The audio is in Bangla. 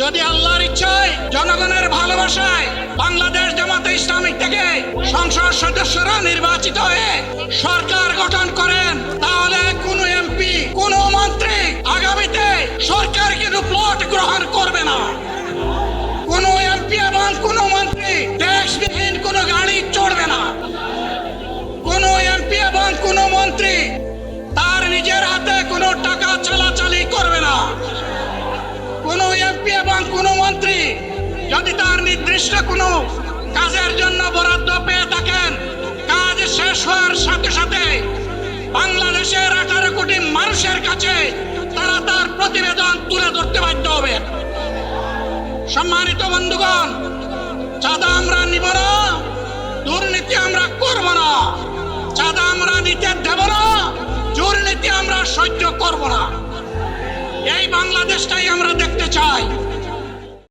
যদি আল্লাহর ইচ্ছায় জনগণের ভালোবাসায় বাংলাদেশ জামাতে ইসলামী থেকে সংসদ সদস্যরা নির্বাচিত হয়ে সরকার গঠন করেন, তাহলে কোন এমপি কোন মন্ত্রী আগামীতে সরকার কিন্তু প্লট গ্রহণ করবে না। কোন এমপি এবং কোন মন্ত্রী ট্যাক্সবিহীন কোন গাড়ি চড়বে না। কোন এমপি এবং কোন মন্ত্রী তার নিজের হাতে কোনো টাকা চালাচালি করবে না। কোন এমপি এবং কোন মন্ত্রী যদি তার নির্দিষ্ট কোনো কাজের জন্য বরাদ্দ পেয়ে থাকেন, কাজ শেষ হওয়ার সাথে সাথে বাংলাদেশের 18 কোটি মানুষের কাছে তারা তার প্রতিবেদন তুলে ধরতে বাধ্য হবে। সম্মানিত বন্ধুগণ, চাঁদা আমরা নিব না, দুর্নীতি আমরা করব না। চাঁদা আমরা নিতে দেব না, দুর্নীতি আমরা সহ্য করব না। এই বাংলাদেশটাই আমরা দেখতে চাই।